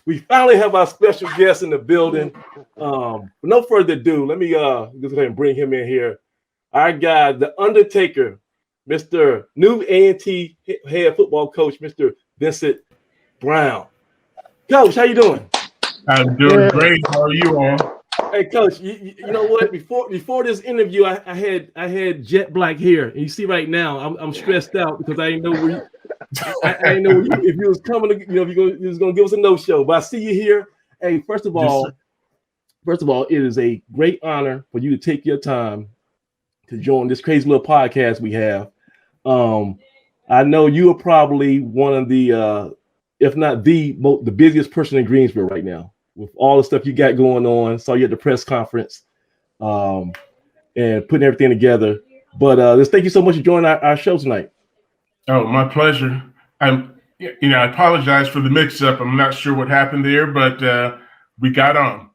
We finally have our special guest in the building. With no further ado, let me just go ahead and bring him in here. Our guy, the Undertaker, Mr. new A&T head football coach, Mr. Vincent Brown. Coach, how you doing? I'm doing great. How are you all? Hey, Coach, you know what? Before this interview, I had jet black hair, and you see right now I'm stressed out because I didn't know where I didn't know if you was coming. If you was gonna give us a no show, but I see you here. Hey, first of all, it is a great honor for you to take your time to join this crazy little podcast we have. I know you are probably one of the, if not the busiest person in Greensboro right now with all the stuff you got going on. Saw you at the press conference, and putting everything together. But just thank you so much for joining our show tonight. Oh, my pleasure. I apologize for the mix-up. I'm not sure what happened there, but we got on.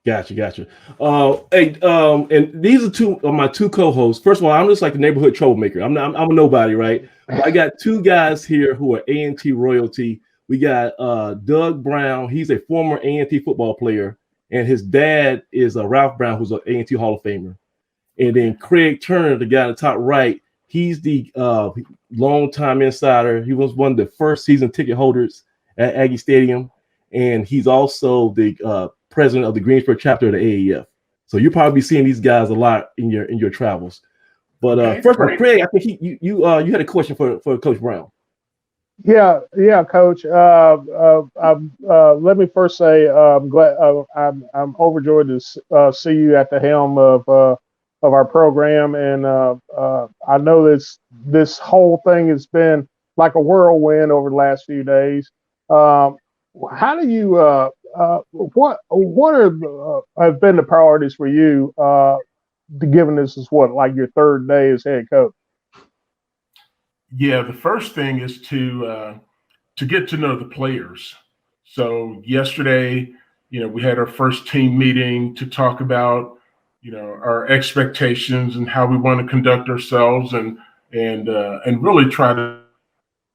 Gotcha. Hey, and these are two of my two co-hosts. First of all, I'm just like the neighborhood troublemaker. I'm a nobody, right? But I got two guys here who are A&T royalty. We got Doug Brown. He's a former A&T football player, and his dad is Ralph Brown, who's an A&T Hall of Famer. And then Craig Turner, the guy on the top right, he's the longtime insider. He was one of the first season ticket holders at Aggie Stadium, and he's also the president of the Greensboro chapter of the AAF. So you'll probably be seeing these guys a lot in your travels. But first of all, Craig, I think you had a question for Coach Brown. Yeah, Coach. Let me first say I'm glad. I'm overjoyed to see you at the helm of our program, and I know this whole thing has been like a whirlwind over the last few days. How do you? What have been the priorities for you? Given this is like your third day as head coach. Yeah, the first thing is to get to know the players. So yesterday, we had our first team meeting to talk about, our expectations and how we want to conduct ourselves, and really try to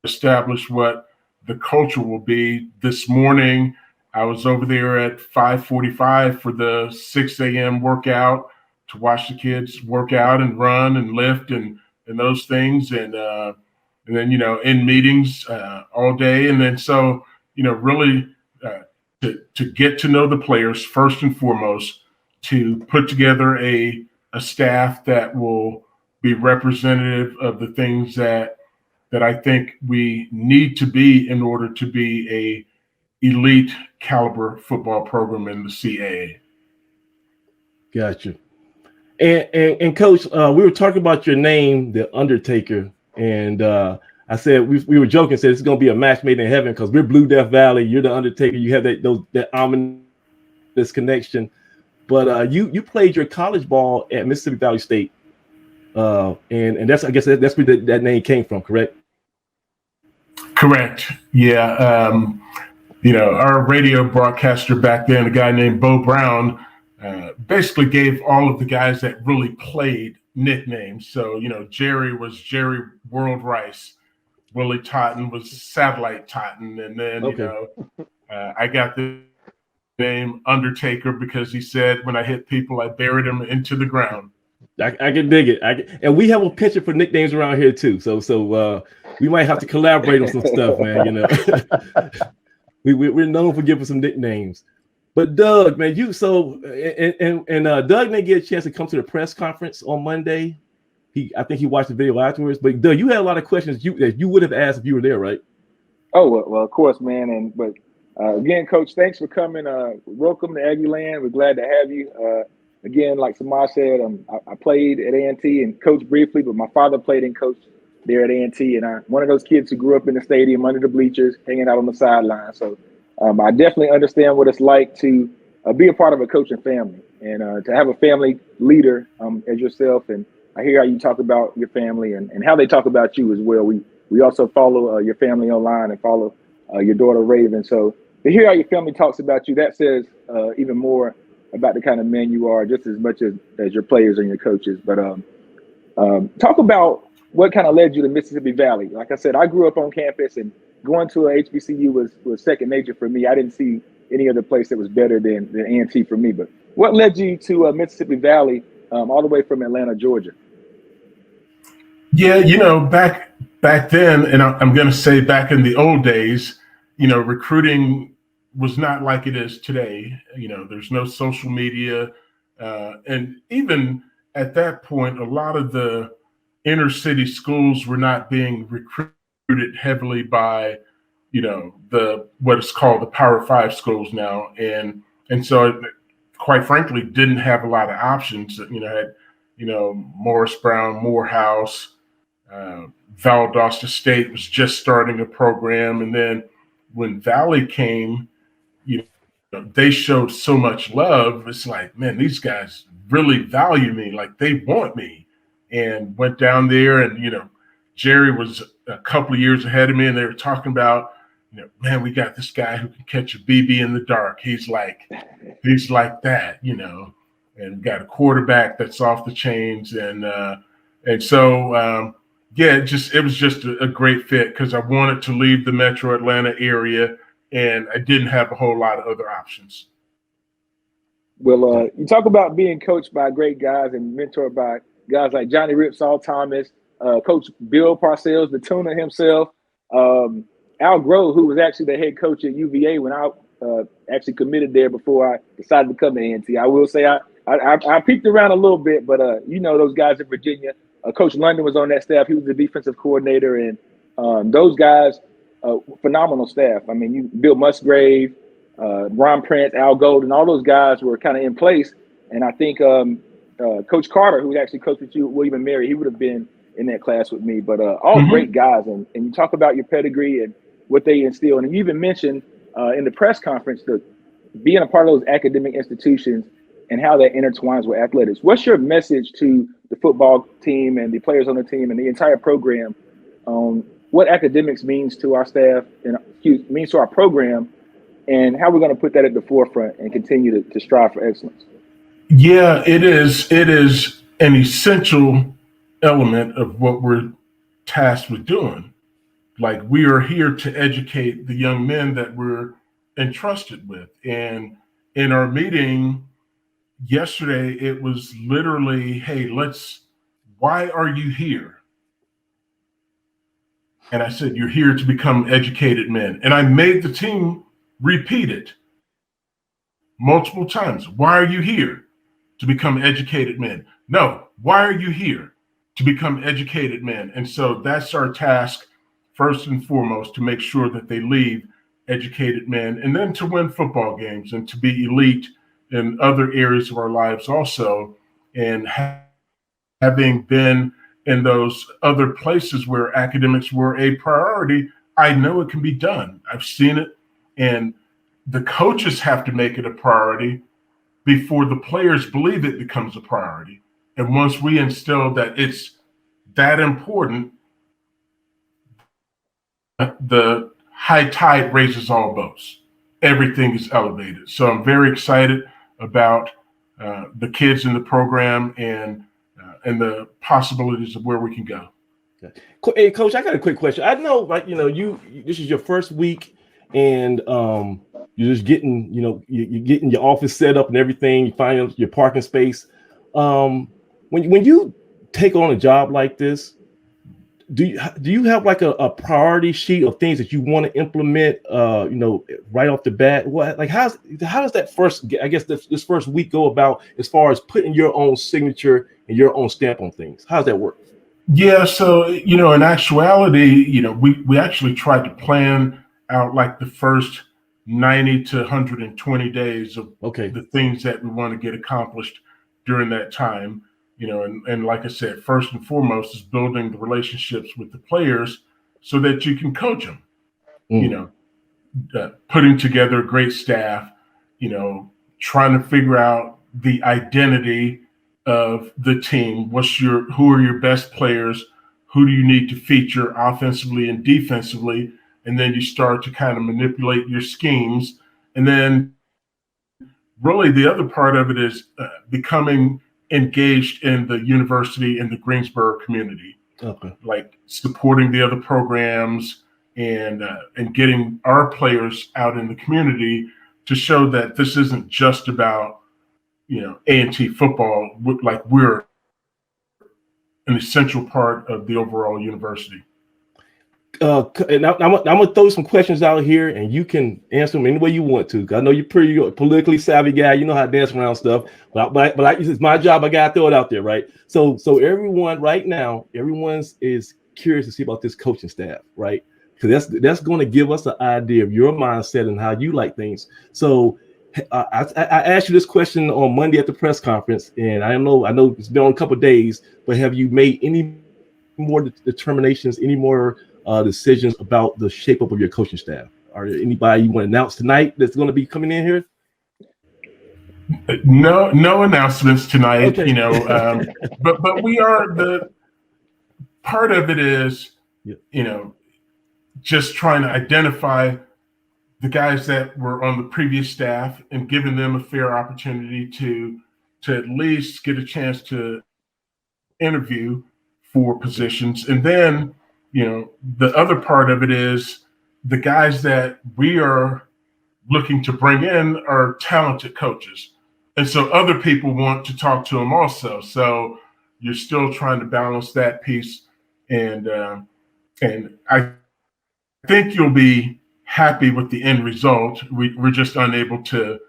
establish what the culture will be. This morning, I was over there at 5:45 for the 6 a.m. workout to watch the kids work out and run and lift and those things, and then in meetings all day, and then so really to get to know the players first and foremost, to put together a staff that will be representative of the things that I think we need to be in order to be a elite caliber football program in the CAA. Gotcha. And Coach, we were talking about your name, the Undertaker, and I said we were joking, said it's going to be a match made in heaven because we're Blue Death Valley. You're the Undertaker. You have that ominous connection. But you played your college ball at Mississippi Valley State, and that's, I guess that's where that name came from, correct? Correct. Yeah. Our radio broadcaster back then, a guy named Bo Brown, basically gave all of the guys that really played nicknames. So, Jerry was Jerry World Rice. Willie Totten was Satellite Totten. And then, I got the name Undertaker because he said when I hit people, I buried them into the ground. I can dig it. And we have a picture for nicknames around here too. So we might have to collaborate on some stuff, man. We're known for giving some nicknames. But Doug, man, Doug didn't get a chance to come to the press conference on Monday. I think he watched the video afterwards. But Doug, you had a lot of questions that you would have asked if you were there, right? Oh well, of course, man. But again, Coach, thanks for coming. Welcome to Aggie Land. We're glad to have you. Again, like Samaj said, I played at A&T and coached briefly, but my father played and coached there at A&T, and I'm one of those kids who grew up in the stadium under the bleachers, hanging out on the sideline. So I definitely understand what it's like to be a part of a coaching family and to have a family leader as yourself. And I hear how you talk about your family and how they talk about you as well. We also follow your family online and follow your daughter Raven. So to hear how your family talks about you, that says even more about the kind of man you are, just as much as your players and your coaches. But talk about what kind of led you to Mississippi Valley. Like I said, I grew up on campus, and going to a HBCU was second nature for me. I didn't see any other place that was better than A&T for me. But what led you to Mississippi Valley, all the way from Atlanta, Georgia? Yeah, back then, and I'm going to say back in the old days, recruiting was not like it is today. There's no social media. And even at that point, a lot of the inner city schools were not being recruited heavily by, what is called the Power 5 schools now. And so it, quite frankly, didn't have a lot of options. Had, Morris Brown, Morehouse, Valdosta State was just starting a program. And then when Valley came, they showed so much love. It's like, man, these guys really value me. Like, they want me. And went down there, and, Jerry was a couple of years ahead of me, and they were talking about, man, we got this guy who can catch a BB in the dark. He's like that, and we got a quarterback that's off the chains. And so, it was just a great fit, because I wanted to leave the Metro Atlanta area, and I didn't have a whole lot of other options. Well, you talk about being coached by great guys and mentored by guys like Johnny Ripsaw Thomas, Coach Bill Parcells, the Tuna himself, Al Grove, who was actually the head coach at UVA when I actually committed there before I decided to come to A&T. I will say I peeked around a little bit, but those guys in Virginia. Coach London was on that staff. He was the defensive coordinator, and those guys, phenomenal staff. I mean, Bill Musgrave, Ron Prince, Al Golden, all those guys were kind of in place. And I think Coach Carter, who actually coached with you, William and Mary, he would have been in that class with me. But all great guys. And you talk about your pedigree and what they instill. And you even mentioned in the press conference that being a part of those academic institutions and how that intertwines with athletics. What's your message to the football team and the players on the team and the entire program on what academics means to our staff and means to our program, and how we're going to put that at the forefront and continue to strive for excellence? Yeah, it is an essential element of what we're tasked with doing. Like, we are here to educate the young men that we're entrusted with. And in our meeting yesterday, it was literally, hey, why are you here? And I said, you're here to become educated men. And I made the team repeat it multiple times. Why are you here? To become educated men. No, why are you here? To become educated men. And so that's our task, first and foremost, to make sure that they leave educated men, and then to win football games and to be elite in other areas of our lives also. And having been in those other places where academics were a priority, I know it can be done. I've seen it, and the coaches have to make it a priority before the players believe it becomes a priority. And once we instill that it's that important, the high tide raises all boats. Everything is elevated. So I'm very excited about the kids in the program and the possibilities of where we can go. Hey, Coach, I got a quick question. I know, this is your first week, and you're just getting, you're getting your office set up and everything. You find your parking space. When you take on a job like this, do you have like a priority sheet of things that you want to implement, right off the bat? How does that this first week go about as far as putting your own signature and your own stamp on things? How does that work? Yeah, so in actuality, we actually tried to plan out like the first 90 to 120 days of the things that we want to get accomplished during that time. And like I said, first and foremost is building the relationships with the players so that you can coach them. Putting together a great staff, trying to figure out the identity of the team. Who are your best players? Who do you need to feature offensively and defensively? And then you start to kind of manipulate your schemes. And then really the other part of it is becoming engaged in the university and the Greensboro community, like supporting the other programs and getting our players out in the community to show that this isn't just about, A&T football. Like, we're an essential part of the overall university. And I'm gonna throw some questions out here, and you can answer them any way you want to. I know you're pretty politically savvy guy. You know how to dance around stuff. But it's my job. I gotta throw it out there, right? So everyone right now, everyone's is curious to see about this coaching staff, right? Because that's going to give us an idea of your mindset and how you like things. So I asked you this question on Monday at the press conference, and I know it's been on a couple of days, but have you made any more determinations, any more decisions about the shape up of your coaching staff? Are there anybody you want to announce tonight that's going to be coming in here? No announcements tonight. Okay. But we are the part of it is, just trying to identify the guys that were on the previous staff and giving them a fair opportunity to at least get a chance to interview for positions. And then, the other part of it is the guys that we are looking to bring in are talented coaches. And so other people want to talk to them also. So you're still trying to balance that piece. And I think you'll be happy with the end result. We're just unable to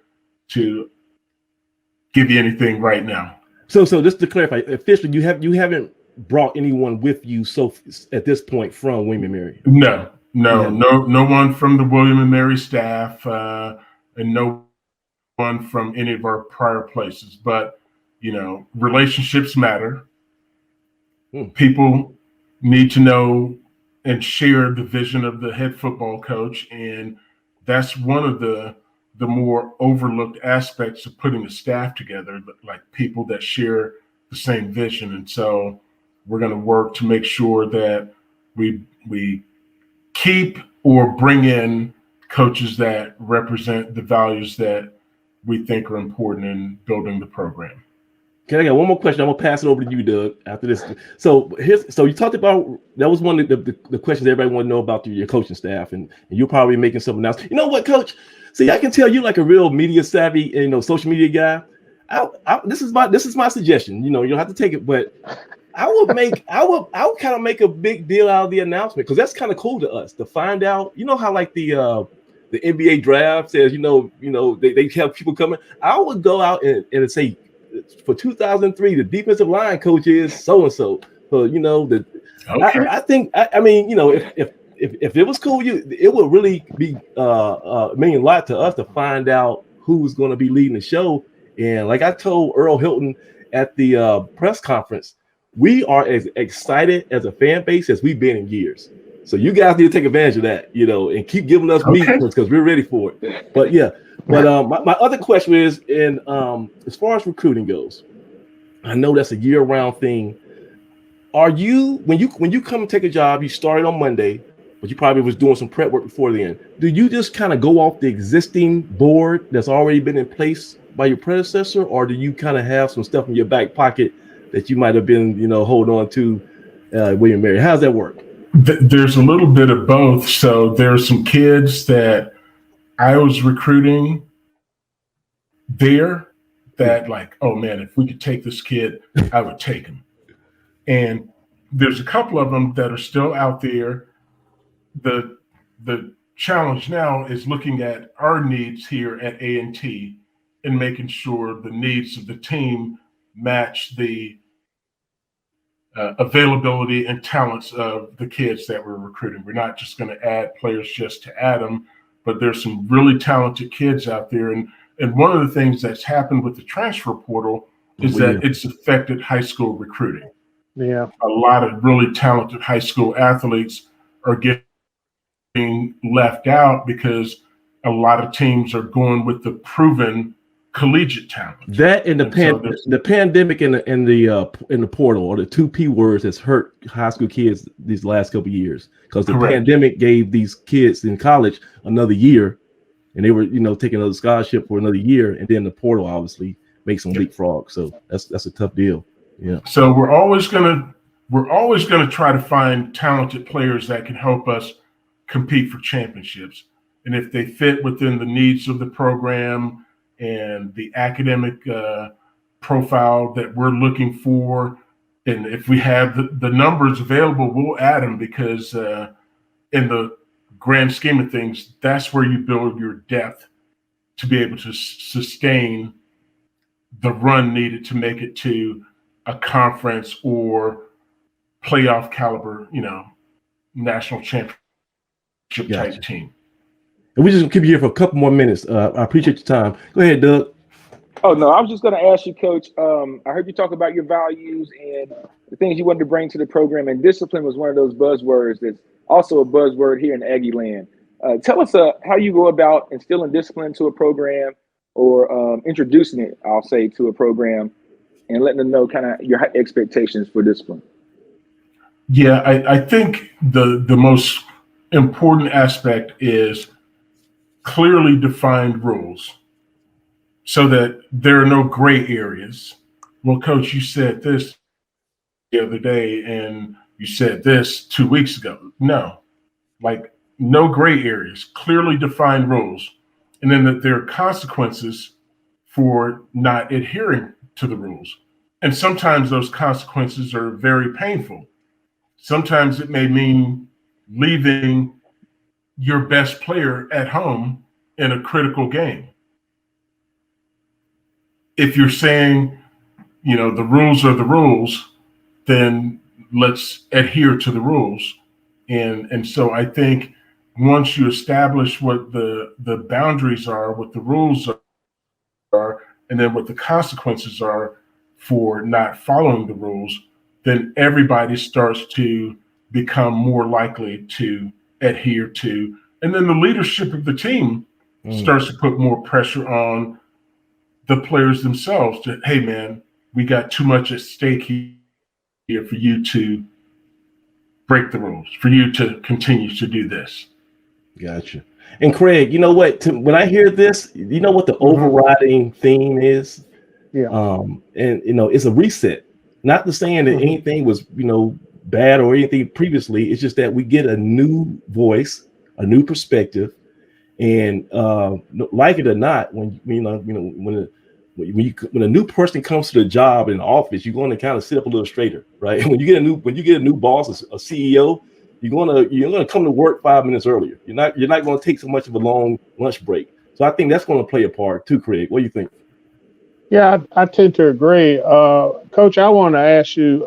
give you anything right now. So just to clarify, officially, you haven't brought anyone with you at this point from William & Mary? No one from the William & Mary staff, and no one from any of our prior places. But relationships matter. People need to know and share the vision of the head football coach, and that's one of the more overlooked aspects of putting a staff together, like people that share the same vision. And so we're going to work to make sure that we keep or bring in coaches that represent the values that we think are important in building the program. Okay, I got one more question. I'm gonna pass it over to you, Doug, after this. So you talked about, that was one of the questions everybody want to know about your coaching staff, and you're probably making something else. You know what, Coach? See, I can tell you like a real media savvy, social media guy. This is my suggestion. You don't have to take it, but I would kind of make a big deal out of the announcement, because that's kind of cool to us to find out. You know how like the NBA draft says, they have people coming. I would go out and say, for 2003, the defensive line coach is so and so. So okay. I think if it was cool, it would really be mean a lot to us to find out who's going to be leading the show. And like I told Earl Hilton at the press conference, we are as excited as a fan base as we've been in years. So you guys need to take advantage of that, and keep giving us meat, because we're ready for it. But yeah. But my other question is, as far as recruiting goes, I know that's a year-round thing. Are you, when you come and take a job, you started on Monday, but you probably was doing some prep work before then. Do you just kind of go off the existing board that's already been in place by your predecessor, or do you kind of have some stuff in your back pocket that you might have been, holding on to William & Mary? How's that work? There's a little bit of both. So there's some kids that I was recruiting there that like, oh man, if we could take this kid, I would take him. And there's a couple of them that are still out there. The challenge now is looking at our needs here at A&T and making sure the needs of the team match the availability and talents of the kids that we're recruiting. We're not just going to add players just to add them, but there's some really talented kids out there. And one of the things that's happened with the transfer portal is that it's affected high school recruiting. Yeah. A lot of really talented high school athletes are getting left out because a lot of teams are going with the proven collegiate talent. That and the pandemic and the portal are the two P words that's hurt high school kids these last couple of years, because the pandemic gave these kids in college another year, and they were taking another scholarship for another year, and then the portal obviously makes them leapfrog. So that's a tough deal. Yeah. So we're always gonna try to find talented players that can help us compete for championships. And if they fit within the needs of the program and the academic profile that we're looking for, and if we have the numbers available, we'll add them, because in the grand scheme of things, that's where you build your depth to be able to sustain the run needed to make it to a conference or playoff caliber, national championship type team. And we just gonna keep you here for a couple more minutes. I appreciate your time. Go ahead, Doug. Oh, no, I was just going to ask you, Coach. I heard you talk about your values and the things you wanted to bring to the program, and discipline was one of those buzzwords that's also a buzzword here in Aggie land. Tell us how you go about instilling discipline to a program, or introducing it, I'll say, to a program, and letting them know kind of your expectations for discipline. Yeah, I think the most important aspect is clearly defined rules, so that there are no gray areas. Well, Coach, you said this the other day, and you said this 2 weeks ago. No, no gray areas, clearly defined rules. And then that there are consequences for not adhering to the rules. And sometimes those consequences are very painful. Sometimes it may mean leaving your best player at home in a critical game. If you're saying, the rules are the rules, then let's adhere to the rules. And so I think once you establish what the boundaries are, what the rules are, and then what the consequences are for not following the rules, then everybody starts to become more likely to adhere to. And then the leadership of the team starts to put more pressure on the players themselves to, hey, man, we got too much at stake here for you to break the rules, for you to continue to do this. Gotcha. And Craig, you know what? When I hear this, you know what the overriding theme is? Yeah. And it's a reset. Not to saying that anything was, bad or anything previously. It's just that we get a new voice, a new perspective, and like it or not, when a new person comes to the job in the office, you're going to kind of sit up a little straighter, right? When you get a new boss, a CEO, you're gonna come to work 5 minutes earlier. You're not going to take so much of a long lunch break. So I think that's going to play a part too, Craig. What do you think? Yeah, I tend to agree. Coach, I want to ask you,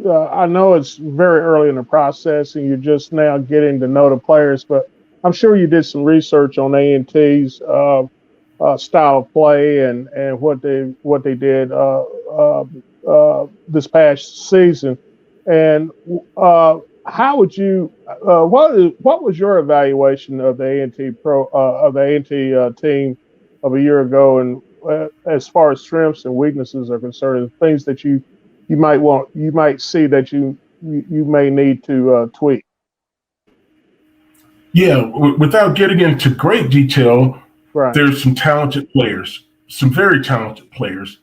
I know it's very early in the process and you're just now getting to know the players, but I'm sure you did some research on A&T's style of play and what they did this past season. And how would you? What was your evaluation of the A&T team of a year ago, and as far as strengths and weaknesses are concerned, things that you might see that you may need to tweak? Yeah, without getting into great detail, right. There's some talented players, some very talented players,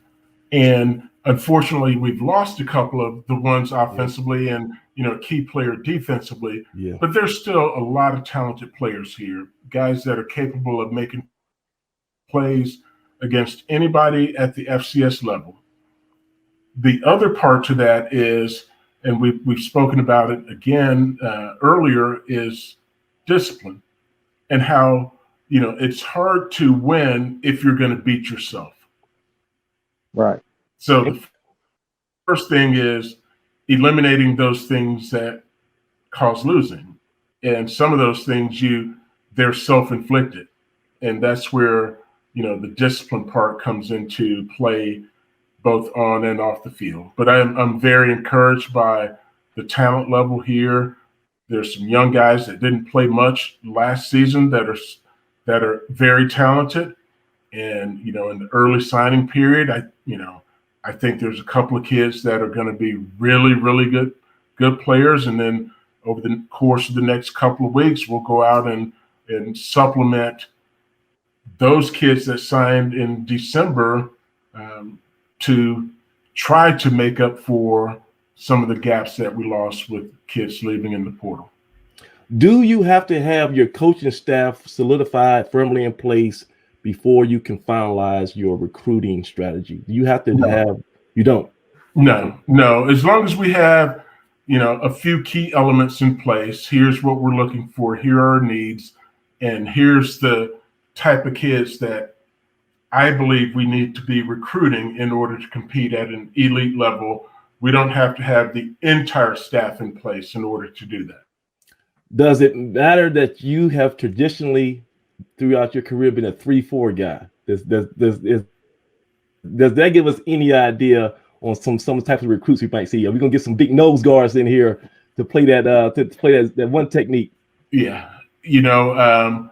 and unfortunately, we've lost a couple of the ones offensively and key player defensively. Yeah. But there's still a lot of talented players here, guys that are capable of making plays against anybody at the FCS level. The other part to that is, and we've spoken about it again earlier, is discipline, and how it's hard to win if you're going to beat yourself. Right. So the first thing is eliminating those things that cause losing, and some of those things they're self-inflicted, and that's where the discipline part comes into play, both on and off the field. But I'm very encouraged by the talent level here. There's some young guys that didn't play much last season that are very talented, and in the early signing period, I think there's a couple of kids that are going to be really, really good players, and then over the course of the next couple of weeks, we'll go out and supplement those kids that signed in December to try to make up for some of the gaps that we lost with kids leaving in the portal. Do you have to have your coaching staff solidified firmly in place before you can finalize your recruiting strategy? Do you have to have? You don't. No. As long as we have, a few key elements in place. Here's what we're looking for. Here are our needs, and here's the type of kids that I believe we need to be recruiting in order to compete at an elite level. We don't have to have the entire staff in place in order to do that. Does it matter that you have traditionally, throughout your career, been a 3-4 guy? Does that give us any idea on some types of recruits we might see? Are we gonna get some big nose guards in here to play that one technique? Yeah, the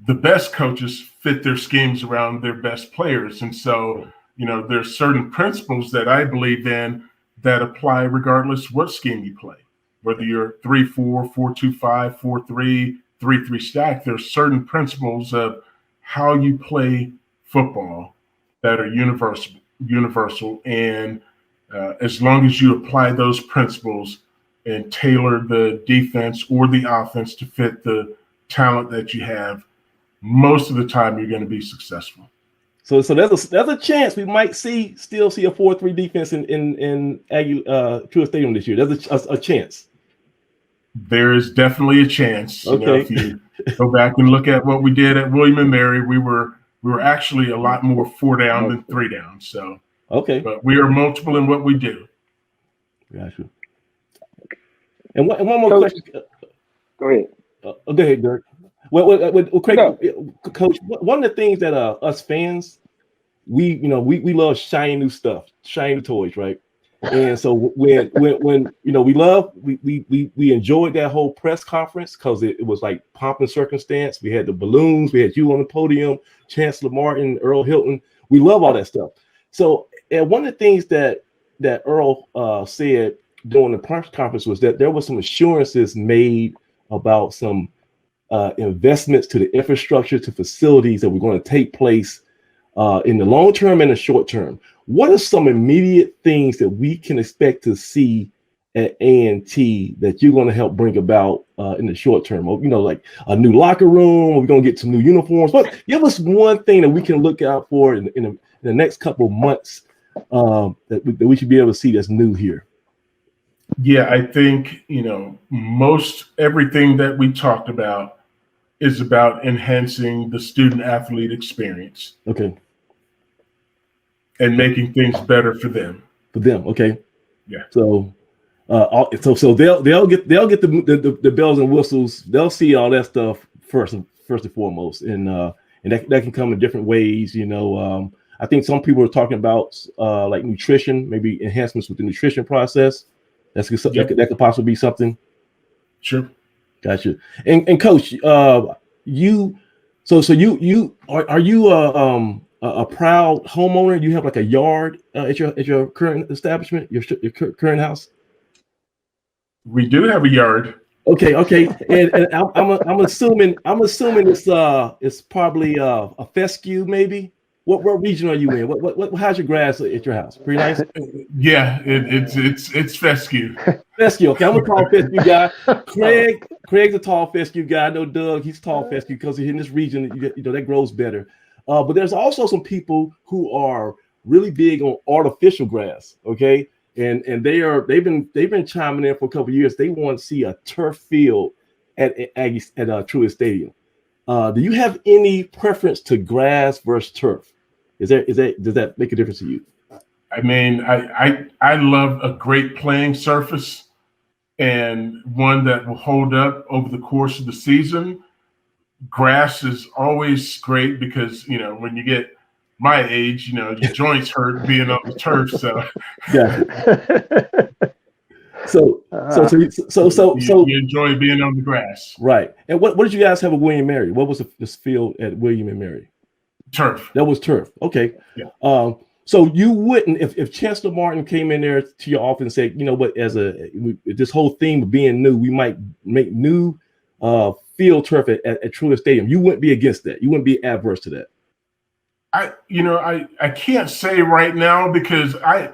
best coaches fit their schemes around their best players, and so there's certain principles that I believe in that apply regardless what scheme you play, whether you're 3-4, 4-2-5, 4-3, 3-3 stack. There's certain principles of how you play football that are universal, and as long as you apply those principles and tailor the defense or the offense to fit the talent that you have, most of the time you're going to be successful. So there's a chance we might still see a 4-3 defense in Aggie Truist Stadium this year. There's a chance. There is definitely a chance. Okay. If you go back and look at what we did at William and Mary, we were actually a lot more 4 down than 3 down. So okay, but we are multiple in what we do. Gotcha. And one more question. Go ahead. Go ahead, Dirk. Well, Craig, no. Coach, one of the things that us fans, we love shiny new stuff, shiny new toys, right? And so when we enjoyed that whole press conference because it was like pomp and circumstance. We had the balloons, we had you on the podium, Chancellor Martin, Earl Hilton. We love all that stuff. So, and one of the things that Earl said during the press conference was that there was some assurances made about some investments to the infrastructure, to facilities that were going to take place in the long term and the short term. What are some immediate things that we can expect to see at A&T that you're going to help bring about in the short term? Like a new locker room, we're going to get some new uniforms. But give us one thing that we can look out for in the next couple of months that we should be able to see that's new here. Yeah, I think, most everything that we talked about is about enhancing the student athlete experience. Okay. And making things better for them. Okay. Yeah. So they'll get the bells and whistles. They'll see all that stuff first and foremost, and that can come in different ways. I think some people are talking about like nutrition, maybe enhancements with the nutrition process. That could possibly be something. Sure. Gotcha. And Coach, are you a proud homeowner? You have like a yard at your current establishment, your current house? We do have a yard. Okay. And I'm assuming it's probably a fescue, maybe. What region are you in? How's your grass at your house? Pretty nice. Yeah, it's fescue. Fescue. Okay, I'm a tall fescue guy. Craig's a tall fescue guy. I know Doug. He's tall fescue because in this region, that grows better. But there's also some people who are really big on artificial grass. Okay, and they've been chiming in for a couple of years. They want to see a turf field at Truist Stadium. Do you have any preference to grass versus turf? Does that make a difference to you? I mean, I love a great playing surface and one that will hold up over the course of the season. Grass is always great because, when you get my age, your joints hurt being on the turf. So, yeah. So you enjoy being on the grass. Right. And what did you guys have at William and Mary? What was this field at William and Mary? Turf. That was turf. Okay. Yeah. So you wouldn't, if Chancellor Martin came in there to your office and said, you know what, this whole theme of being new, we might make new field turf at Truist Stadium. You wouldn't be against that. You wouldn't be adverse to that. I can't say right now because I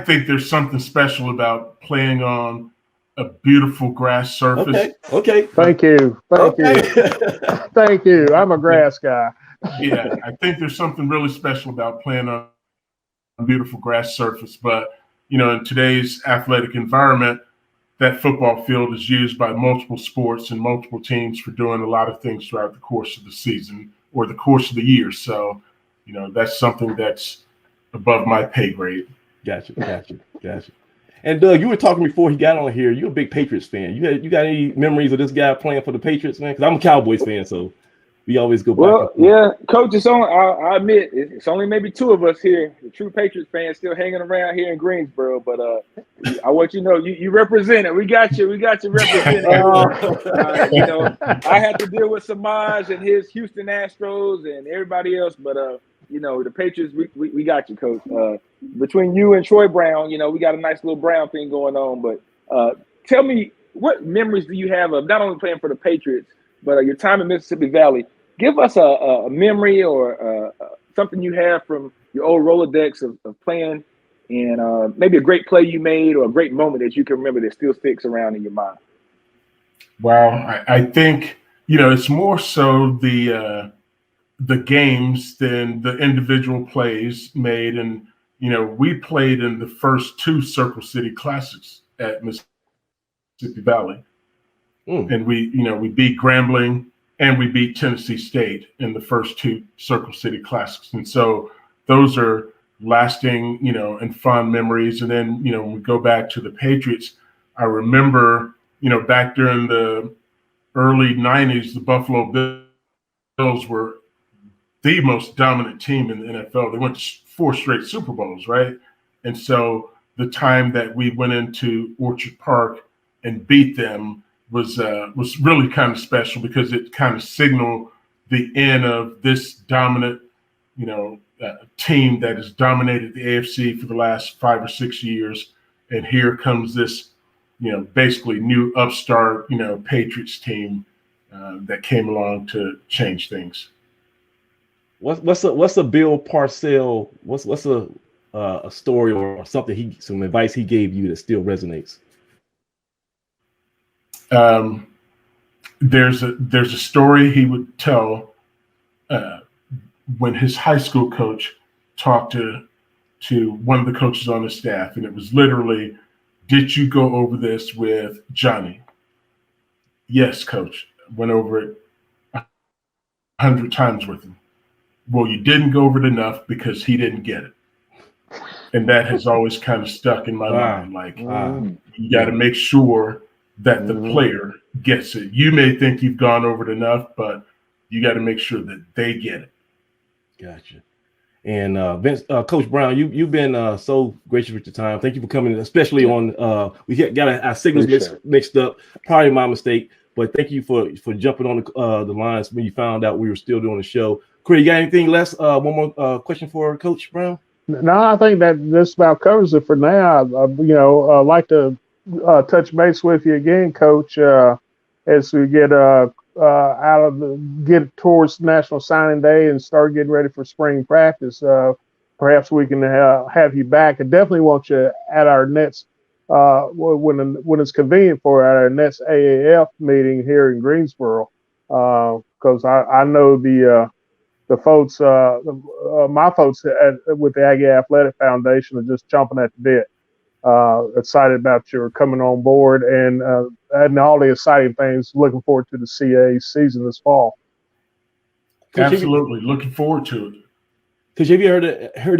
think there's something special about playing on a beautiful grass surface. Okay. Thank you. Thank you. I'm a grass guy. Yeah, I think there's something really special about playing on a beautiful grass surface. But, in today's athletic environment, that football field is used by multiple sports and multiple teams for doing a lot of things throughout the course of the season or the course of the year. So, that's something that's above my pay grade. Gotcha. And Doug, you were talking before he got on here. You're a big Patriots fan. You got any memories of this guy playing for the Patriots, man? Because I'm a Cowboys fan, so we always go back. Well, yeah, Coach, I admit it's only maybe two of us here, the true Patriots fans, still hanging around here in Greensboro. But I want you to know you represent it. We got you representing. I had to deal with Samaj and his Houston Astros and everybody else, but the Patriots, we got you, Coach. Between you and Troy Brown, we got a nice little Brown thing going on. But tell me, what memories do you have of not only playing for the Patriots, but your time in Mississippi Valley? Give us a memory or something you have from your old Rolodex of playing, and maybe a great play you made or a great moment that you can remember that still sticks around in your mind. Wow, I think it's more so the games than the individual plays made, and we played in the first two Circle City Classics at Mississippi Valley, and we beat Grambling. And we beat Tennessee State in the first two Circle City Classics. And so those are lasting, and fun memories. And then, when we go back to the Patriots, I remember, back during the early 90s, the Buffalo Bills were the most dominant team in the NFL. They went to 4 straight Super Bowls, right? And so the time that we went into Orchard Park and beat them was really kind of special, because it kind of signaled the end of this dominant, team that has dominated the AFC for the last 5 or 6 years. And here comes this, basically new upstart, Patriots team that came along to change things. What's a Bill Parcells? What's a story or something some advice he gave you that still resonates? There's a story he would tell when his high school coach talked to one of the coaches on his staff, and it was literally, "Did you go over this with Johnny?" "Yes, coach. Went over it 100 times with him." "Well, you didn't go over it enough because he didn't get it." And that has always kind of stuck in my mind. Like, you got to make sure that the player gets it. You may think you've gone over it enough, but you got to make sure that they get it. Gotcha. And Vince, Coach Brown, you've been so gracious with your time. Thank you for coming, especially on we got our signals mixed up. Probably my mistake, but thank you for jumping on the lines when you found out we were still doing the show. Corey, you got anything less? One more question for Coach Brown? No, I think that this about covers it for now. I'd like to touch base with you again, Coach, as we get get towards National Signing Day and start getting ready for spring practice. Perhaps we can have you back. I definitely want you at our next when it's convenient for our next AAF meeting here in Greensboro, because I know the folks, my folks with the Aggie Athletic Foundation are just chomping at the bit. Excited about your coming on board and all the exciting things. Looking forward to the CA season this fall. Absolutely, looking forward to it. Because have you heard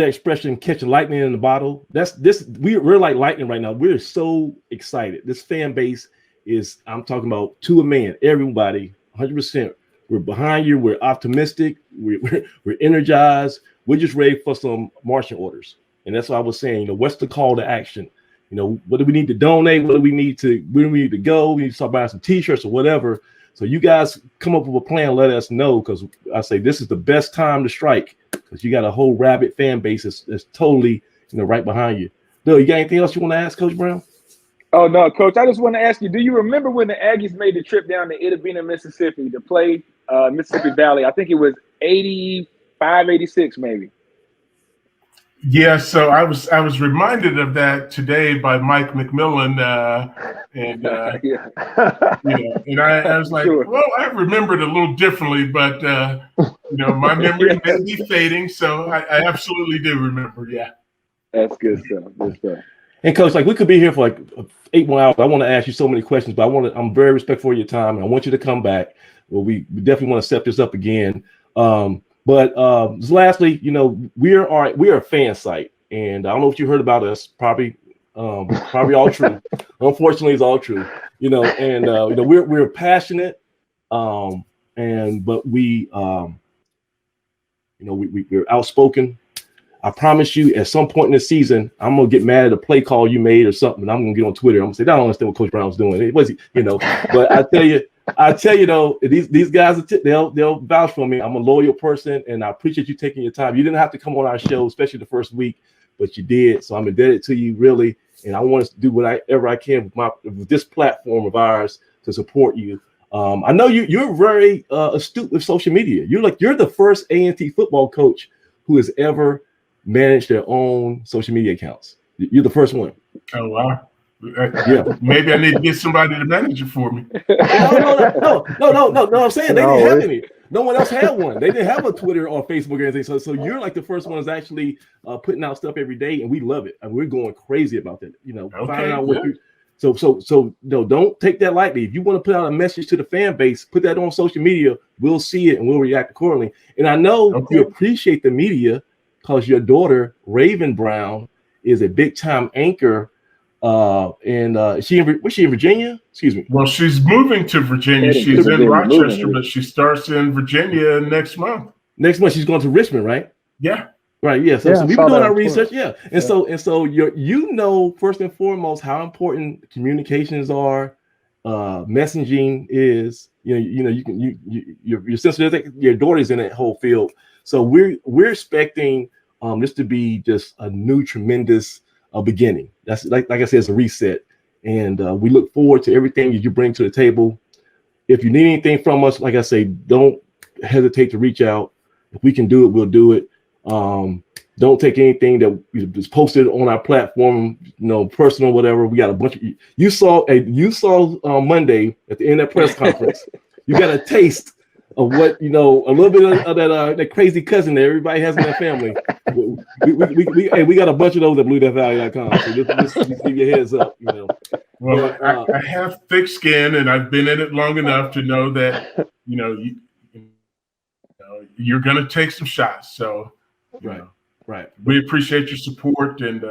that expression, catching lightning in the bottle? We're like lightning right now. We're so excited. This fan base is, I'm talking about to a man, everybody, 100%. We're behind you. We're optimistic. We're energized. We're just ready for some marching orders. And that's what I was saying. What's the call to action? What do we need to donate? Where do we need to go? We need to start buying some T-shirts or whatever. So you guys come up with a plan. Let us know, because I say this is the best time to strike, because you got a whole rabid fan base that's totally right behind you. Bill, you got anything else you want to ask Coach Brown? Oh, no, Coach. I just want to ask you, do you remember when the Aggies made the trip down to Itta Bena, Mississippi to play Mississippi Valley? I think it was 85, 86 maybe. Yeah, so I was reminded of that today by Mike McMillan, and and I was like, Sure. well, I remembered a little differently, but my memory may be fading, so I absolutely do remember. Yeah, that's good stuff. Good stuff. And Coach, like we could be here for like 8 more hours. I want to ask you so many questions, but I'm very respectful of your time, and I want you to come back. Well, we definitely want to set this up again. But just lastly, we are a fan site, and I don't know if you heard about us. Probably all true. Unfortunately, it's all true. We're passionate, but we're outspoken. I promise you, at some point in the season, I'm gonna get mad at a play call you made or something. And I'm gonna get on Twitter. I'm gonna say, I don't understand what Coach Brown's doing. It was, But I tell you though, these guys they'll vouch for me. I'm a loyal person, and I appreciate you taking your time. You didn't have to come on our show, especially the first week, but you did. So I'm indebted to you, really. And I want to do whatever I can with this platform of ours to support you. I know you're very astute with social media. You're the first A&T football coach who has ever managed their own social media accounts. You're the first one. Oh wow. Yeah. Maybe I need to get somebody to manage it for me. No. I'm saying they didn't have any. No one else had one. They didn't have a Twitter or Facebook or anything. So you're like the first one that's actually putting out stuff every day, and we love it. And we're going crazy about that. Finding out what you. So don't take that lightly. If you want to put out a message to the fan base, put that on social media. We'll see it and we'll react accordingly. And I know you appreciate the media because your daughter Raven Brown is a big time anchor. Was she in Virginia? Excuse me. Well, she's moving to Virginia. She's in Rochester, but she starts in Virginia next month. Next month she's going to Richmond, right? Yeah. Right. Yeah. So we've been doing our research. Yeah. And so you're first and foremost how important communications are, messaging is. You're sensitive. Your daughter's in that whole field. So we're expecting this to be just a new tremendous beginning. That's like I said, it's a reset, and we look forward to everything that you bring to the table. If you need anything from us, like I say, don't hesitate to reach out. If we can do it, we'll do it. Don't take anything that is posted on our platform, personal, whatever. We got a bunch of you saw Monday at the end of that press conference. You got a taste of what a little bit of that crazy cousin that everybody has in their family. We got a bunch of those at BlueDeathValley.com. So just give you a heads up. Well, I have thick skin, and I've been in it long enough to know that you're going to take some shots. So right. We appreciate your support, and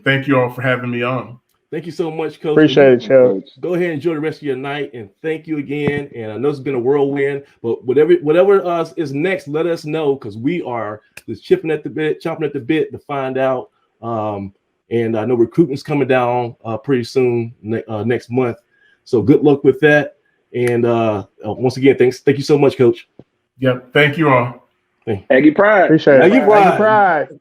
thank you all for having me on. Thank you so much, Coach. Appreciate it, Coach. Go ahead and enjoy the rest of your night, and thank you again. And I know it's been a whirlwind, but whatever is next, let us know, because we are just chomping at the bit to find out. And I know recruitment's coming down pretty soon next month. So good luck with that. And once again, thank you so much, Coach. Yep. Thank you all. Aggie Pride. Appreciate it. Aggie Pride.